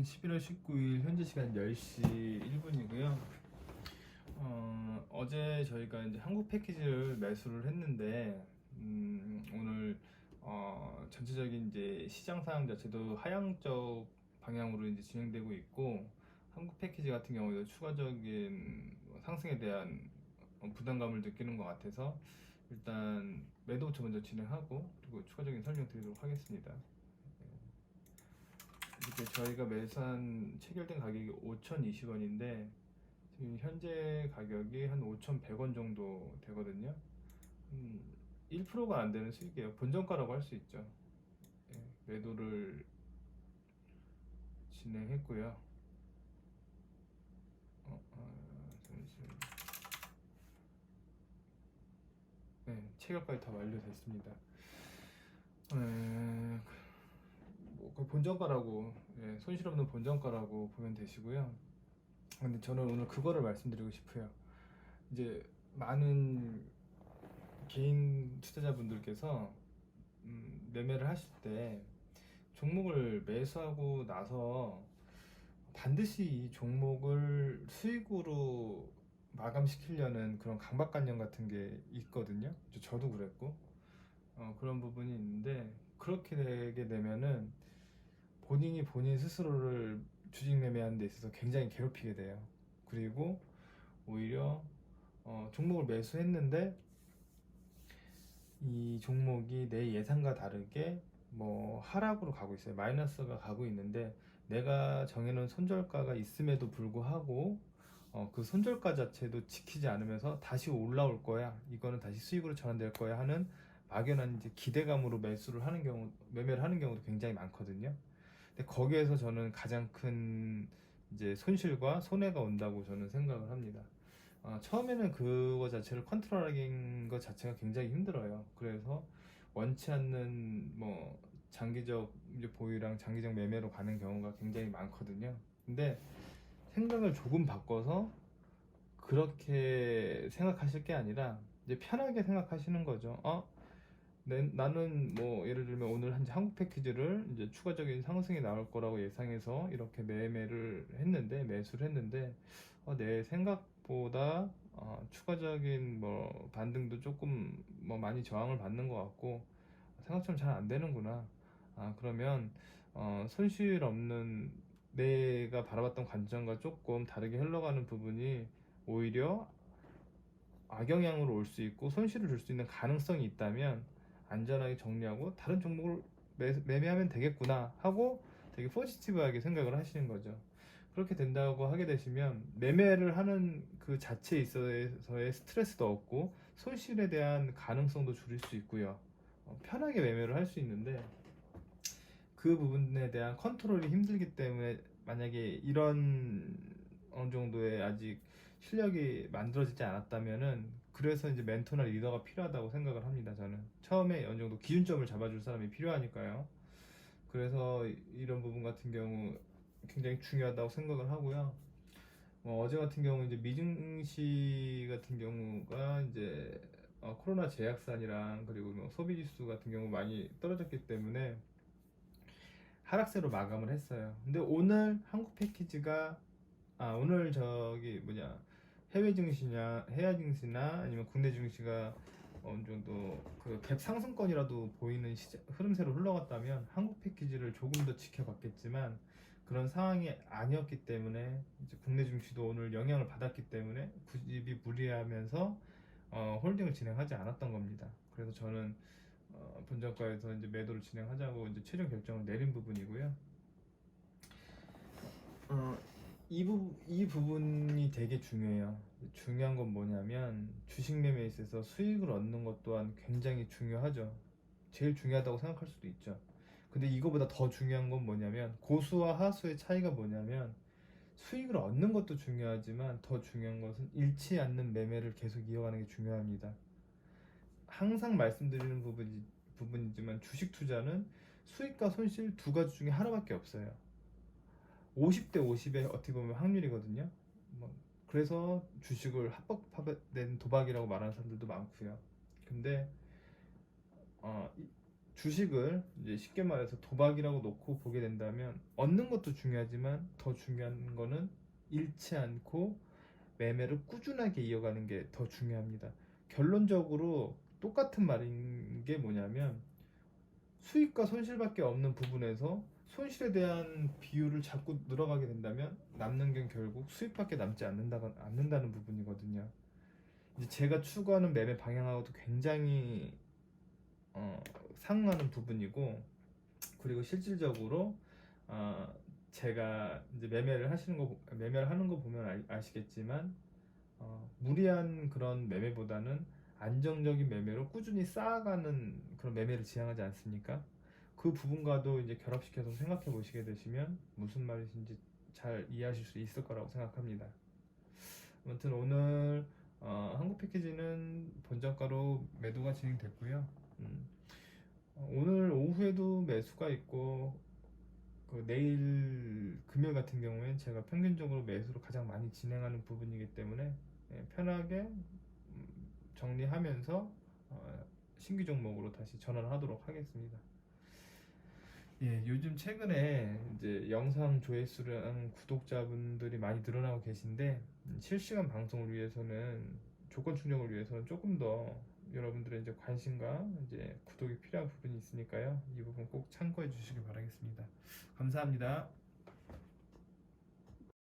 11월 19일 현재 시간 10시 1분이고요. 어제 저희가 이제 한국 패키지를 매수를 했는데 오늘 전체적인 이제 시장 상황 자체도 하향적 방향으로 이제 진행되고 있고, 한국 패키지 같은 경우에도 추가적인 상승에 대한 부담감을 느끼는 것 같아서 일단 매도부터 먼저 진행하고 그리고 추가적인 설명 드리도록 하겠습니다. 이렇게 저희가 매수한 체결된 가격이 5,020원인데 지금 현재 가격이 한 5,100원 정도 되거든요. 1%가 안 되는 수익이에요. 본전가라고 할 수 있죠. 예, 매도를 진행했고요. 잠시만요. 네, 체결까지 다 완료됐습니다. 거의 본전가라고, 예, 손실 없는 본전가라고 보면 되시고요. 근데 저는 오늘 그거를 말씀드리고 싶어요. 이제 많은 개인 투자자분들께서 매매를 하실 때 종목을 매수하고 나서 반드시 이 종목을 수익으로 마감시키려는 그런 강박관념 같은 게 있거든요. 저도 그랬고 그런 부분이 있는데, 그렇게 되게 되면은 본인이 본인 스스로를 주식 매매하는 데 있어서 굉장히 괴롭히게 돼요. 그리고 오히려 종목을 매수했는데 이 종목이 내 예상과 다르게 뭐 하락으로 가고 있어요. 마이너스가 가고 있는데 내가 정해놓은 손절가가 있음에도 불구하고 그 손절가 자체도 지키지 않으면서 다시 올라올 거야, 이거는 다시 수익으로 전환될 거야 하는 막연한 이제 기대감으로 매매를 하는 경우도 굉장히 많거든요. 근데 거기에서 저는 가장 큰 이제 손실과 손해가 온다고 저는 생각을 합니다. 처음에는 그거 자체를 컨트롤하는 것 자체가 굉장히 힘들어요. 그래서 원치 않는 뭐 장기적 이제 보유랑 장기적 매매로 가는 경우가 굉장히 많거든요. 근데 생각을 조금 바꿔서 그렇게 생각하실 게 아니라 이제 편하게 생각하시는 거죠. 나는 뭐 예를 들면 오늘 현재 한국 패키지를 이제 추가적인 상승이 나올 거라고 예상해서 이렇게 매수를 했는데 내 생각보다 추가적인 뭐 반등도 조금 뭐 많이 저항을 받는 것 같고 생각처럼 잘 안 되는구나. 그러면 손실 없는, 내가 바라봤던 관점과 조금 다르게 흘러가는 부분이 오히려 악영향으로 올 수 있고 손실을 줄 수 있는 가능성이 있다면 안전하게 정리하고 다른 종목을 매매하면 되겠구나 하고 되게 포지티브하게 생각을 하시는 거죠. 그렇게 된다고 하게 되시면 매매를 하는 그 자체에 있어서의 스트레스도 없고 손실에 대한 가능성도 줄일 수 있고요. 편하게 매매를 할 수 있는데 그 부분에 대한 컨트롤이 힘들기 때문에, 만약에 이런 어느 정도의 아직 실력이 만들어지지 않았다면은, 그래서 이제 멘토나 리더가 필요하다고 생각을 합니다. 저는 처음에 어느 정도 기준점을 잡아줄 사람이 필요하니까요. 그래서 이런 부분 같은 경우 굉장히 중요하다고 생각을 하고요. 어제 같은 경우 이제 미증시 같은 경우가 이제 코로나 제약산이랑 그리고 뭐 소비지수 같은 경우 많이 떨어졌기 때문에 하락세로 마감을 했어요. 근데 오늘 한국 패키지가 오늘 해외 증시나 아니면 국내 증시가 어느 정도 그 갭 상승권이라도 보이는 흐름세로 흘러갔다면 한국 패키지를 조금 더 지켜봤겠지만, 그런 상황이 아니었기 때문에 이제 국내 증시도 오늘 영향을 받았기 때문에 굳이 무리하면서 홀딩을 진행하지 않았던 겁니다. 그래서 저는 본전가에서 이제 매도를 진행하자고 이제 최종 결정을 내린 부분이고요. 이 부분이 되게 중요해요. 중요한 건 뭐냐면 주식 매매에 있어서 수익을 얻는 것 또한 굉장히 중요하죠. 제일 중요하다고 생각할 수도 있죠. 근데 이거보다 더 중요한 건 뭐냐면, 고수와 하수의 차이가 뭐냐면, 수익을 얻는 것도 중요하지만 더 중요한 것은 잃지 않는 매매를 계속 이어가는 게 중요합니다. 항상 말씀드리는 부분이지만 주식 투자는 수익과 손실 두 가지 중에 하나밖에 없어요. 50대 50의 어떻게 보면 확률이거든요. 그래서 주식을 합법화된 도박이라고 말하는 사람들도 많고요. 근데 주식을 이제 쉽게 말해서 도박이라고 놓고 보게 된다면 얻는 것도 중요하지만 더 중요한 거는 잃지 않고 매매를 꾸준하게 이어가는 게 더 중요합니다. 결론적으로 똑같은 말인 게 뭐냐면 수익과 손실밖에 없는 부분에서 손실에 대한 비율을 자꾸 늘어가게 된다면 남는 게 결국 수익밖에 남지 않는다는 부분이거든요. 이제 제가 추구하는 매매 방향하고도 굉장히 상응하는 부분이고, 그리고 실질적으로 어, 제가 이제 매매를 하는 거 보면 아시겠지만 무리한 그런 매매보다는 안정적인 매매로 꾸준히 쌓아가는 그런 매매를 지향하지 않습니까? 그 부분과도 이제 결합시켜서 생각해 보시게 되시면 무슨 말이신지 잘 이해하실 수 있을 거라고 생각합니다. 아무튼 오늘 한국 패키지는 본저가로 매도가 진행됐고요. 음, 오늘 오후에도 매수가 있고 내일 금요일 같은 경우엔 제가 평균적으로 매수를 가장 많이 진행하는 부분이기 때문에 편하게 정리하면서 신규 종목으로 다시 전환을 하도록 하겠습니다. 예, 요즘 최근에 이제 영상 조회수랑 구독자분들이 많이 늘어나고 계신데 실시간 방송을 위해서는 조건 충족을 위해서는 조금 더 여러분들의 이제 관심과 이제 구독이 필요한 부분이 있으니까요. 이 부분 꼭 참고해 주시기 바라겠습니다. 감사합니다.